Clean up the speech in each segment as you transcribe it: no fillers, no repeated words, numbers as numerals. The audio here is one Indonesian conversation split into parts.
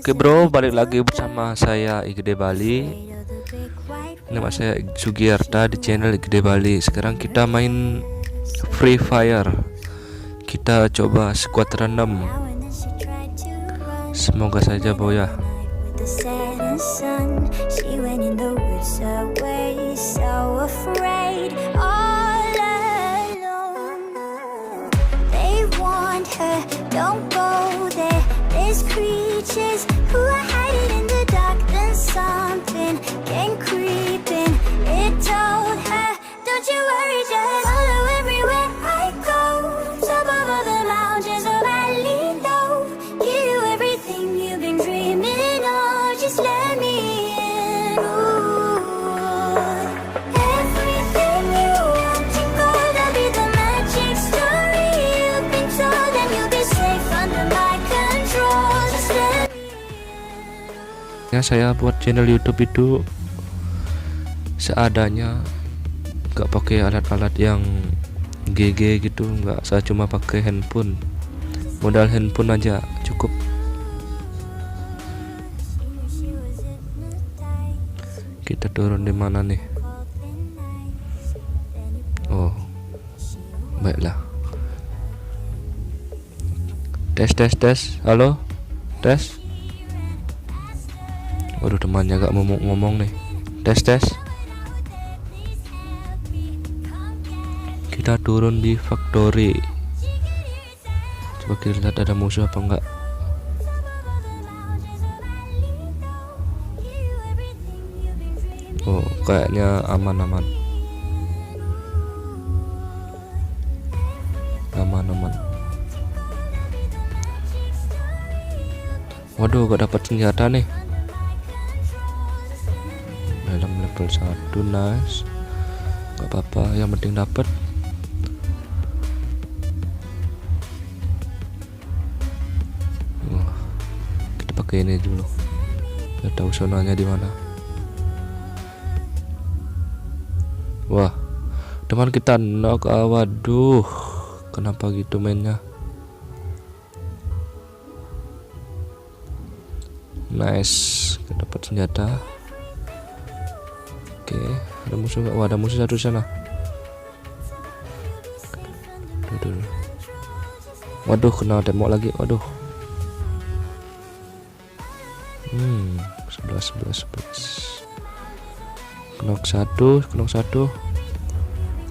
Oke bro, balik lagi bersama saya IGD Bali. Nama saya Sugiarta di channel IGD Bali. Sekarang kita main Free Fire. Kita coba squad random. Semoga saja boya. Don't go there. There's creatures who are hiding in the dark. Then something came creeping. It told her, don't you worry, just follow everywhere I go. Top of all the mountains of valley low. Give you everything you've been dreaming of. Just let me in. Ooh. Everything you want to go, that'll be the magic story you've been told, and you'll be safe under my control. Just let me in. Ya, saya buat channel YouTube itu seadanya, nggak pakai alat-alat yang GG gitu, nggak. Saya cuma pakai handphone, modal handphone aja cukup. Kita turun di mana nih? Oh, baiklah. Tes. Halo, tes. Waduh, temannya gak mau ngomong nih. Tes. Kita turun di factory. Coba kita lihat ada musuh apa enggak. Oh, kayaknya aman. Waduh, gak dapat senjata nih. Dalam level 1, nice. Gak apa-apa, yang penting dapat. Kita pakai ini dulu. Gak tahu sonanya di mana. Wah, teman kita knock. Waduh, kenapa gitu mainnya? Nice, kita dapat senjata. Oke, ada musuh nggak? Wah, ada musuh satu sana. Waduh, kena tembok lagi. Waduh. 11. Knock satu.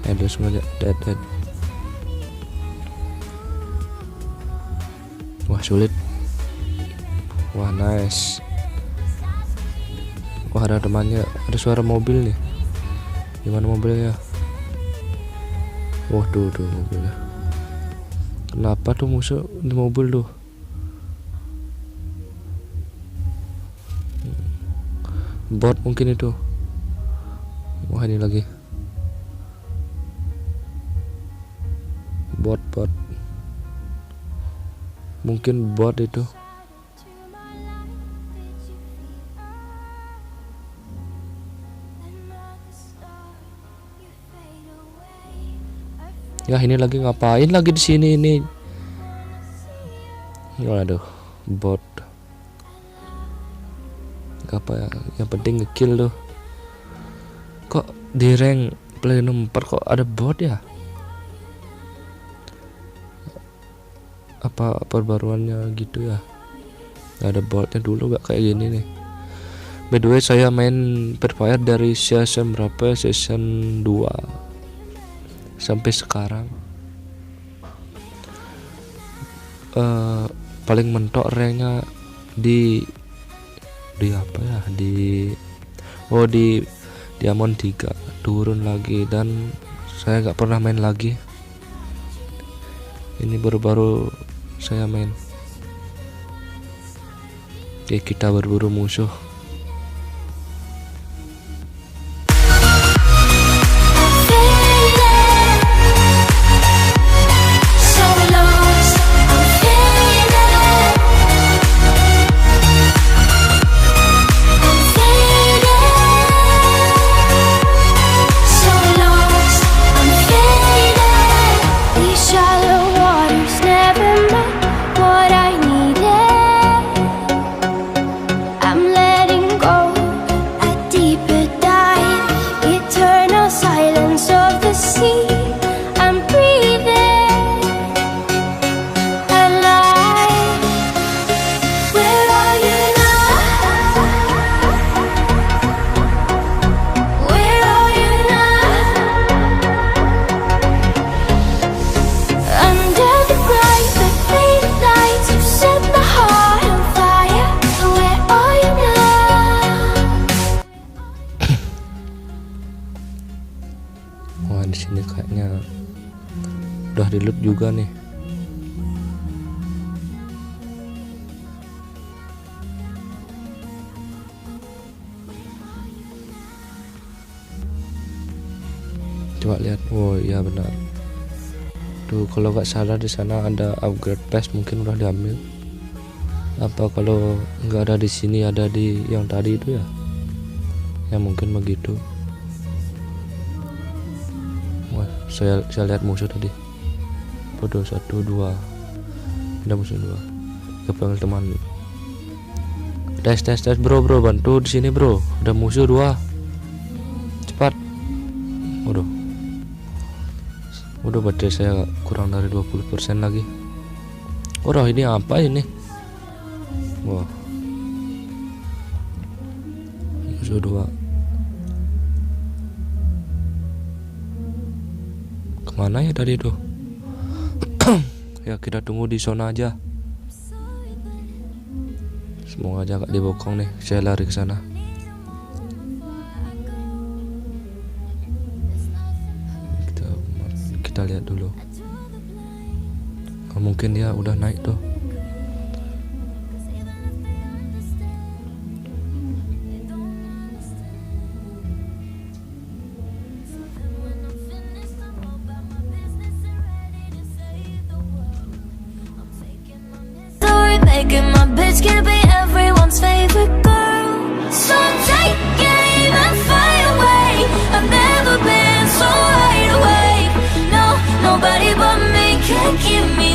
Ada semuanya dead. Wah, sulit. Wah, nice. Wah, ada temannya. Ada suara mobil nih. Gimana mobilnya? Wah, tuh mobilnya. Kenapa tuh musuh di mobil tuh? Bot mungkin itu. Wah, ini lagi. Bot. Mungkin bot itu. Ya, ini lagi ngapain lagi di sini ini? Waduh, bot. Gak apa ya, yang penting ngekill tuh. Kok di rank platinum 4 kok ada bot ya? Apa perbaruannya gitu ya? Gak ada botnya dulu, gak kayak gini nih. By the way, saya main Free Fire dari season berapa? Season 2 sampai sekarang. Paling mentok ranknya di apa ya, di Diamond 3, turun lagi, dan saya nggak pernah main lagi. Ini baru saya main. Oke, kita berburu musuh. Shallow waters never met what I needed. udah di loot juga nih. Coba lihat, oh iya benar. Tuh kalau nggak salah di sana ada upgrade pass, mungkin udah diambil. Apa kalau nggak ada di sini, ada di yang tadi itu ya? Ya mungkin begitu. Wah, saya lihat musuh tadi. Bodoh, 1, 2. Ada musuh 2. Kepanggil teman. Tes bro, bantu di sini bro. Ada musuh 2. Cepat. Waduh. Udah baterai saya kurang dari 20% lagi. Waduh, ini apa ini? Wah. Musuh 2. Kemana ya tadi tuh? Ya kita tunggu di zona aja. Semoga aja gak dibokong nih. Saya lari ke sana. Kita lihat dulu. Oh, mungkin dia udah naik tuh. Making my bitch can't be everyone's favorite girl. So take aim and fly away. I've never been so wide awake. No, nobody but me can keep me.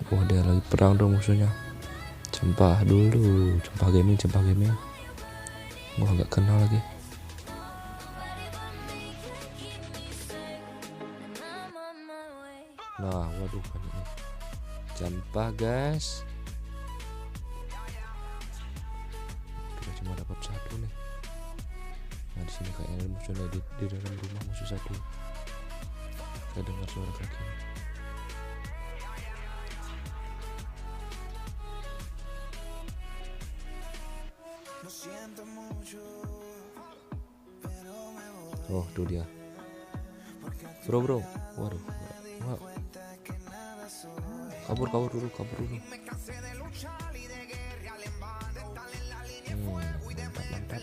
Wah, dia lagi perang tuh musuhnya. Cempah dulu, Cempah gaming. Gua gak kenal lagi. Nah, waduh banyak nih. Cempah guys. Kita cuma dapat 1 nih. Nah di sini kayaknya ada musuhnya di dalam rumah, musuh 1. Saya dengar suara kaki. Oh tuh dia. Bro. Waduh. Wah. Kabur dulu. Mantap.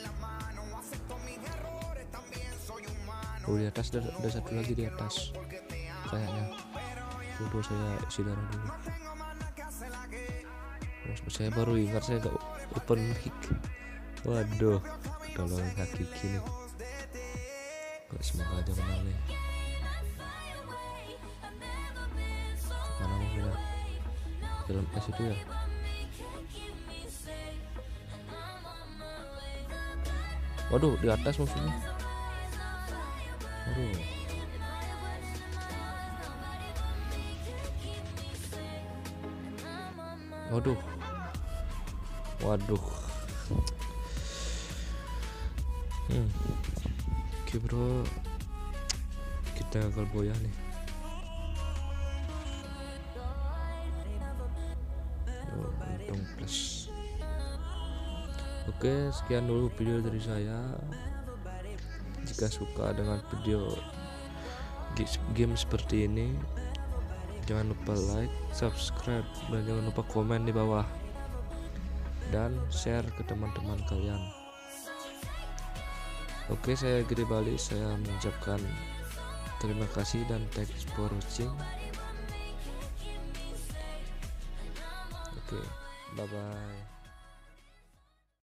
Oh di atas ada 1 lagi di atas. Kayaknya. Tuh saya isi darah dulu. Oh, saya baru ingat saya gak open mic. Waduh, tolong kaki kini. Semoga aja menang nih. Mana musuhnya? Dalam es itu ya. Waduh, di atas musuhnya. Waduh. Oke bro, kita gagal boya nih. Untung plus. Oke, sekian dulu video dari saya. Jika suka dengan video game seperti ini, jangan lupa like, subscribe, dan jangan lupa komen di bawah dan share ke teman-teman kalian. Oke, saya Gede Bali, saya mengucapkan terima kasih dan thanks for watching. Oke, bye bye.